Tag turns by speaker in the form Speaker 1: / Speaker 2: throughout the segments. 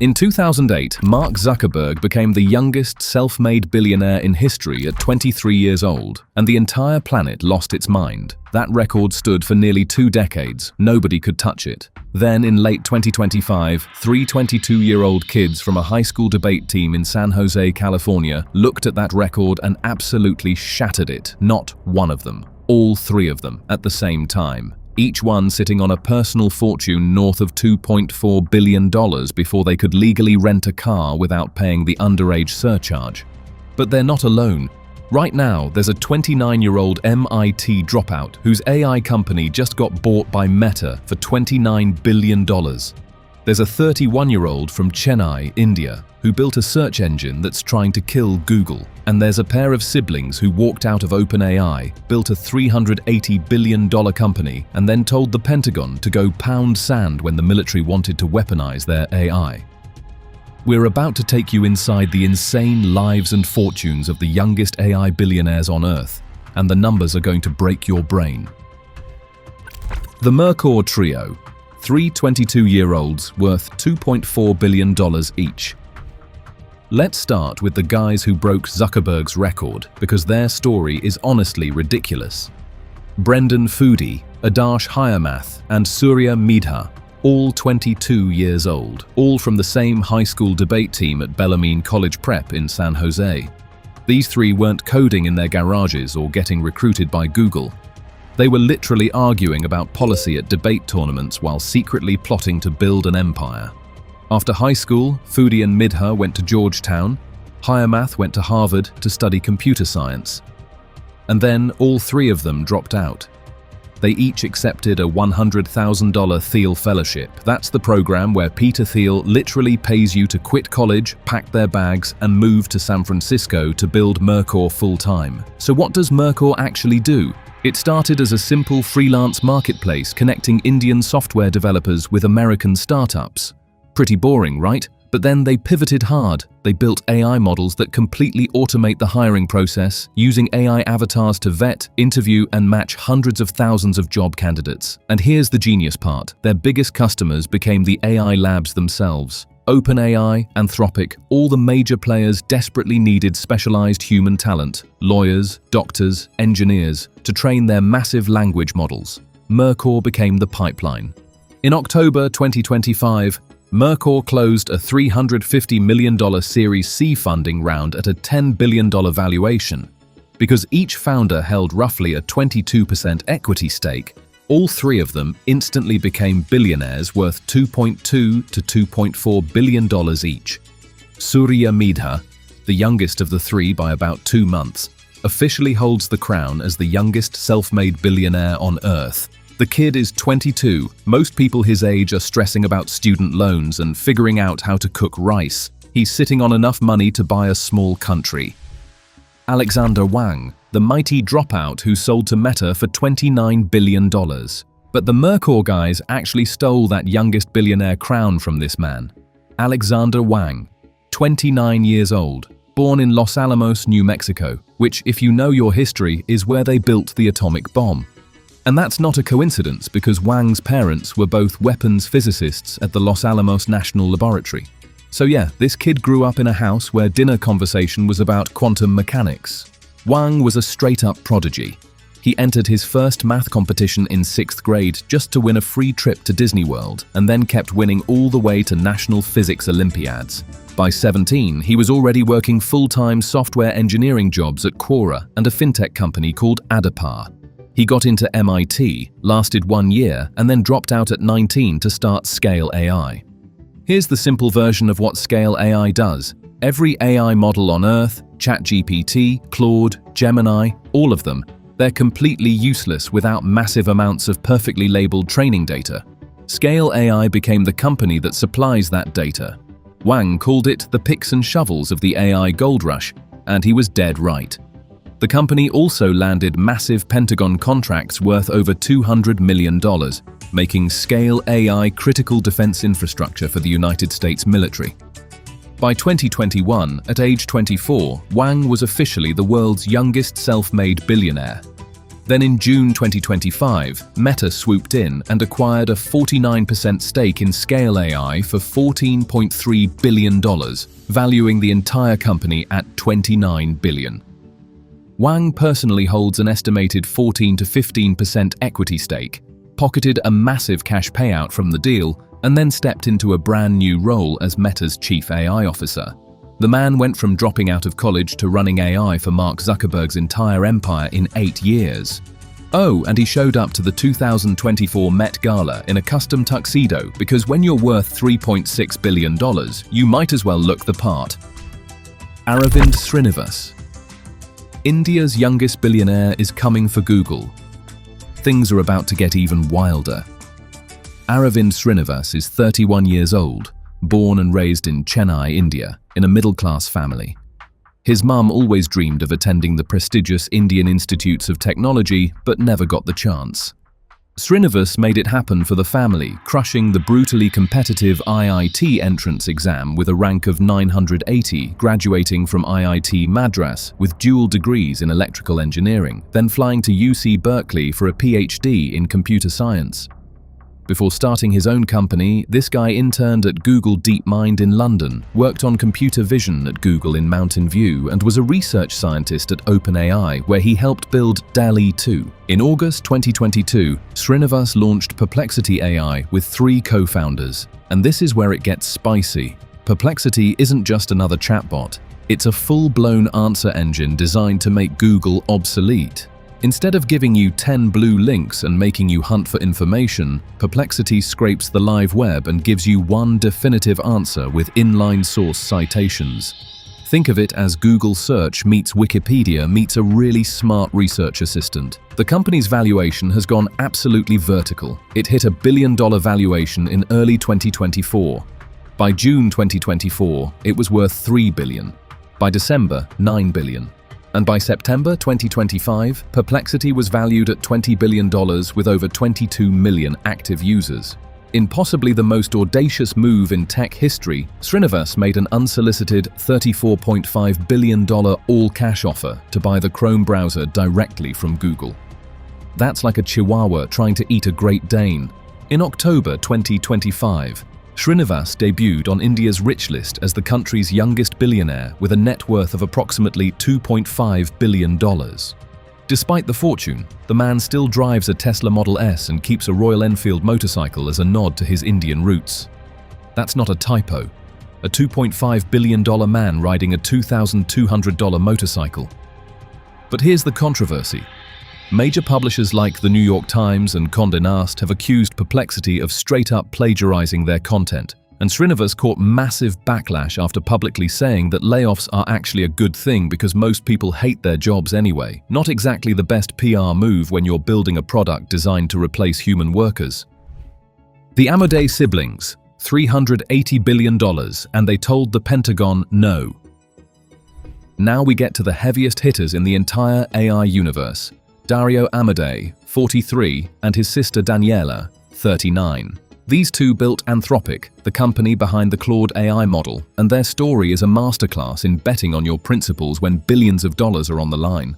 Speaker 1: In 2008, Mark Zuckerberg became the youngest self-made billionaire in history at 23 years old, and the entire planet lost its mind. That record stood for nearly 2 decades. Nobody could touch it. Then, in late 2025, 3 22-year-old kids from a high school debate team in San Jose, California, looked at that record and absolutely shattered it. Not one of them. All 3 of them at the same time. Each one sitting on a personal fortune north of $2.4 billion before they could legally rent a car without paying the underage surcharge. But they're not alone. Right now, there's a 29-year-old MIT dropout whose AI company just got bought by Meta for $29 billion. There's a 31-year-old from Chennai, India, who built a search engine that's trying to kill Google. And there's a pair of siblings who walked out of OpenAI, built a $380 billion company, and then told the Pentagon to go pound sand when the military wanted to weaponize their AI. We're about to take you inside the insane lives and fortunes of the youngest AI billionaires on Earth, and the numbers are going to break your brain. The Mercor trio, 3 22-year-olds worth $2.4 billion each. Let's start with the guys who broke Zuckerberg's record, because their story is honestly ridiculous. Brendan Foodie, Adarsh Hayamath, and Surya Midha, all 22 years old, all from the same high school debate team at Bellarmine College Prep in San Jose. These 3 weren't coding in their garages or getting recruited by Google. They were literally arguing about policy at debate tournaments while secretly plotting to build an empire. After high school, Foodie and Midha went to Georgetown. Hayamath went to Harvard to study computer science. And then all 3 of them dropped out. They each accepted a $100,000 Thiel Fellowship. That's the program where Peter Thiel literally pays you to quit college, pack their bags, and move to San Francisco to build Mercor full-time. So what does Mercor actually do? It started as a simple freelance marketplace connecting Indian software developers with American startups. Pretty boring, right? But then they pivoted hard. They built AI models that completely automate the hiring process, using AI avatars to vet, interview, and match hundreds of thousands of job candidates. And here's the genius part. Their biggest customers became the AI labs themselves. OpenAI, Anthropic, all the major players desperately needed specialized human talent, lawyers, doctors, engineers, to train their massive language models. Mercor became the pipeline. In October 2025, Mercor closed a $350 million Series C funding round at a $10 billion valuation. Because each founder held roughly a 22% equity stake, all 3 of them instantly became billionaires worth $2.2 to $2.4 billion each. Surya Midha, the youngest of the 3 by about 2 months, officially holds the crown as the youngest self-made billionaire on Earth. The kid is 22. Most people his age are stressing about student loans and figuring out how to cook rice. He's sitting on enough money to buy a small country. Alexander Wang, the mighty dropout who sold to Meta for $29 billion. But the Mercor guys actually stole that youngest billionaire crown from this man. Alexander Wang, 29 years old, born in Los Alamos, New Mexico, which, if you know your history, is where they built the atomic bomb. And that's not a coincidence, because Wang's parents were both weapons physicists at the Los Alamos National Laboratory. So yeah, this kid grew up in a house where dinner conversation was about quantum mechanics. Wang was a straight-up prodigy. He entered his first math competition in 6th grade just to win a free trip to Disney World, and then kept winning all the way to National Physics Olympiads. By 17, he was already working full-time software engineering jobs at Quora and a fintech company called Adapar. He got into MIT, lasted 1 year, and then dropped out at 19 to start Scale AI. Here's the simple version of what Scale AI does. Every AI model on Earth, ChatGPT, Claude, Gemini, all of them, they're completely useless without massive amounts of perfectly labeled training data. Scale AI became the company that supplies that data. Wang called it the picks and shovels of the AI gold rush, and he was dead right. The company also landed massive Pentagon contracts worth over $200 million, making Scale AI critical defense infrastructure for the United States military. By 2021, at age 24, Wang was officially the world's youngest self-made billionaire. Then in June 2025, Meta swooped in and acquired a 49% stake in Scale AI for $14.3 billion, valuing the entire company at $29 billion. Wang personally holds an estimated 14 to 15% equity stake, pocketed a massive cash payout from the deal, and then stepped into a brand new role as Meta's chief AI officer. The man went from dropping out of college to running AI for Mark Zuckerberg's entire empire in 8 years. Oh, and he showed up to the 2024 Met Gala in a custom tuxedo because when you're worth $3.6 billion, you might as well look the part. Aravind Srinivas. India's youngest billionaire is coming for Google. Things are about to get even wilder. Aravind Srinivas is 31 years old, born and raised in Chennai, India, in a middle-class family. His mum always dreamed of attending the prestigious Indian Institutes of Technology, but never got the chance. Srinivas made it happen for the family, crushing the brutally competitive IIT entrance exam with a rank of 980, graduating from IIT Madras with dual degrees in electrical engineering, then flying to UC Berkeley for a PhD in computer science. Before starting his own company, this guy interned at Google DeepMind in London, worked on computer vision at Google in Mountain View, and was a research scientist at OpenAI, where he helped build DALL-E 2. In August 2022, Srinivas launched Perplexity AI with 3 co-founders. And this is where it gets spicy. Perplexity isn't just another chatbot. It's a full-blown answer engine designed to make Google obsolete. Instead of giving you 10 blue links and making you hunt for information, Perplexity scrapes the live web and gives you one definitive answer with inline source citations. Think of it as Google Search meets Wikipedia meets a really smart research assistant. The company's valuation has gone absolutely vertical. It hit a $1 billion valuation in early 2024. By June 2024, it was worth $3 billion. By December, $9 billion. And by September 2025, Perplexity was valued at $20 billion with over 22 million active users. In possibly the most audacious move in tech history, Srinivas made an unsolicited $34.5 billion all-cash offer to buy the Chrome browser directly from Google. That's like a chihuahua trying to eat a Great Dane. In October 2025, Srinivas debuted on India's rich list as the country's youngest billionaire with a net worth of approximately $2.5 billion. Despite the fortune, the man still drives a Tesla Model S and keeps a Royal Enfield motorcycle as a nod to his Indian roots. That's not a typo. A $2.5 billion man riding a $2,200 motorcycle. But here's the controversy. Major publishers like the New York Times and Condé Nast have accused Perplexity of straight-up plagiarizing their content, and Srinivas caught massive backlash after publicly saying that layoffs are actually a good thing because most people hate their jobs anyway. Not exactly the best PR move when you're building a product designed to replace human workers. The Amodei siblings, $380 billion, and they told the Pentagon no. Now we get to the heaviest hitters in the entire AI universe. Dario Amodei, 43, and his sister Daniela, 39. These two built Anthropic, the company behind the Claude AI model, and their story is a masterclass in betting on your principles when billions of dollars are on the line.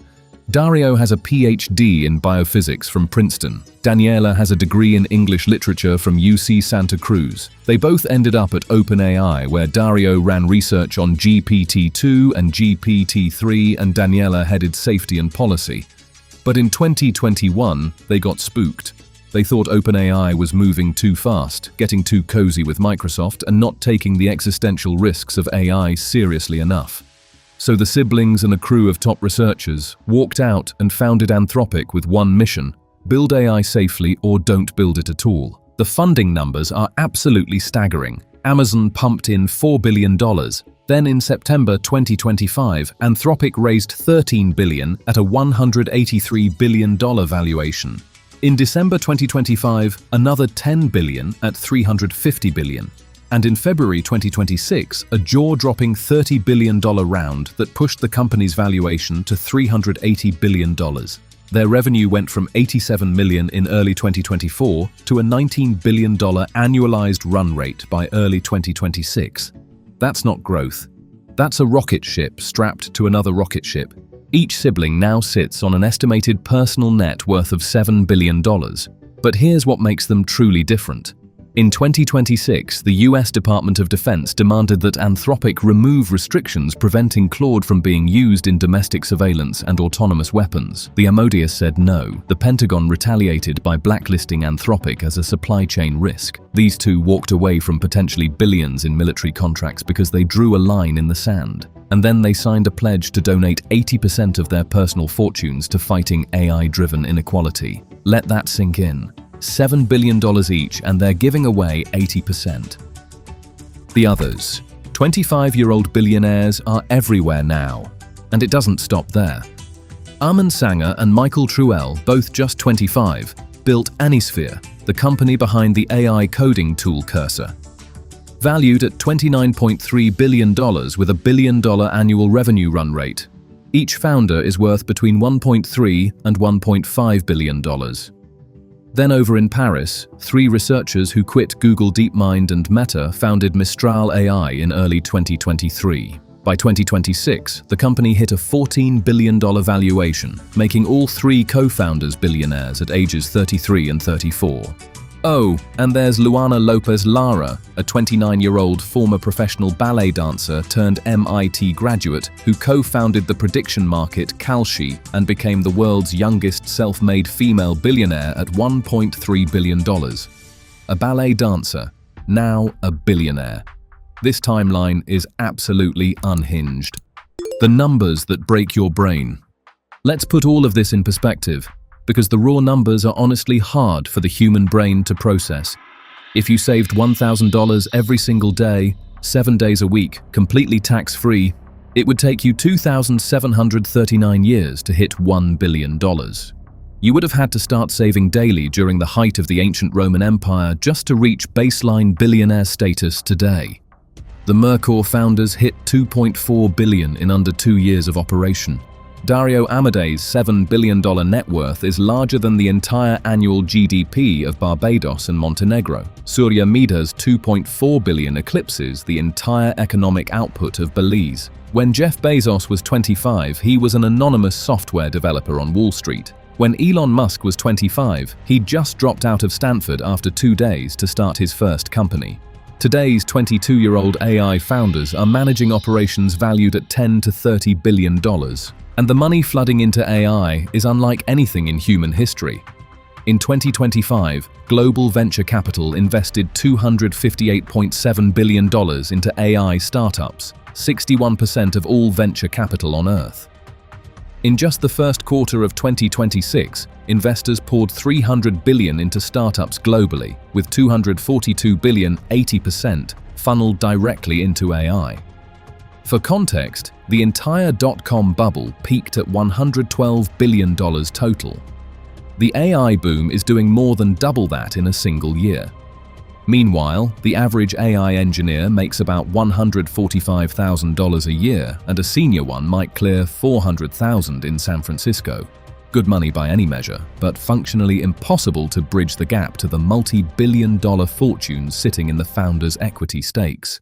Speaker 1: Dario has a PhD in biophysics from Princeton. Daniela has a degree in English literature from UC Santa Cruz. They both ended up at OpenAI, where Dario ran research on GPT-2 and GPT-3, and Daniela headed safety and policy. But in 2021, they got spooked. They thought OpenAI was moving too fast, getting too cozy with Microsoft, and not taking the existential risks of AI seriously enough. So the siblings and a crew of top researchers walked out and founded Anthropic with one mission: build AI safely or don't build it at all. The funding numbers are absolutely staggering. Amazon pumped in $4 billion. Then in September 2025, Anthropic raised $13 billion at a $183 billion valuation. In December 2025, another $10 billion at $350 billion. And in February 2026, a jaw-dropping $30 billion round that pushed the company's valuation to $380 billion. Their revenue went from $87 million in early 2024 to a $19 billion annualized run rate by early 2026. That's not growth. That's a rocket ship strapped to another rocket ship. Each sibling now sits on an estimated personal net worth of $7 billion. But here's what makes them truly different. In 2026, the US Department of Defense demanded that Anthropic remove restrictions preventing Claude from being used in domestic surveillance and autonomous weapons. The MOD said no. The Pentagon retaliated by blacklisting Anthropic as a supply chain risk. These two walked away from potentially billions in military contracts because they drew a line in the sand. And then they signed a pledge to donate 80% of their personal fortunes to fighting AI-driven inequality. Let that sink in. $7 billion each, and they're giving away 80%. The others, 25-year-old billionaires, are everywhere now. And it doesn't stop there. Armand Sanger and Michael Truel, both just 25, built Anisphere, the company behind the AI coding tool Cursor. Valued at $29.3 billion with a $1 billion annual revenue run rate. Each founder is worth between $1.3 and $1.5 billion. Then over in Paris, 3 researchers who quit Google DeepMind and Meta founded Mistral AI in early 2023. By 2026, the company hit a $14 billion valuation, making all 3 co-founders billionaires at ages 33 and 34. Oh, and there's Luana Lopez Lara, a 29-year-old former professional ballet dancer turned MIT graduate who co-founded the prediction market Kalshi and became the world's youngest self-made female billionaire at $1.3 billion. A ballet dancer, now a billionaire. This timeline is absolutely unhinged. The numbers that break your brain. Let's put all of this in perspective, because the raw numbers are honestly hard for the human brain to process. If you saved $1,000 every single day, 7 days a week, completely tax-free, it would take you 2,739 years to hit $1 billion. You would have had to start saving daily during the height of the ancient Roman Empire just to reach baseline billionaire status today. The Mercor founders hit $2.4 billion in under 2 years of operation. Dario Amadei's $7 billion net worth is larger than the entire annual GDP of Barbados and Montenegro. Surya Meda's $2.4 billion eclipses the entire economic output of Belize. When Jeff Bezos was 25, he was an anonymous software developer on Wall Street. When Elon Musk was 25, he just dropped out of Stanford after 2 days to start his first company. Today's 22-year-old AI founders are managing operations valued at $10 to $30 billion. And the money flooding into AI is unlike anything in human history. In 2025, global venture capital invested $258.7 billion into AI startups, 61% of all venture capital on Earth. In just the first quarter of 2026, investors poured $300 billion into startups globally, with $242 billion, 80%, funneled directly into AI. For context, the entire dot-com bubble peaked at $112 billion total. The AI boom is doing more than double that in a single year. Meanwhile, the average AI engineer makes about $145,000 a year, and a senior one might clear $400,000 in San Francisco. Good money by any measure, but functionally impossible to bridge the gap to the multi-billion-dollar fortunes sitting in the founders' equity stakes.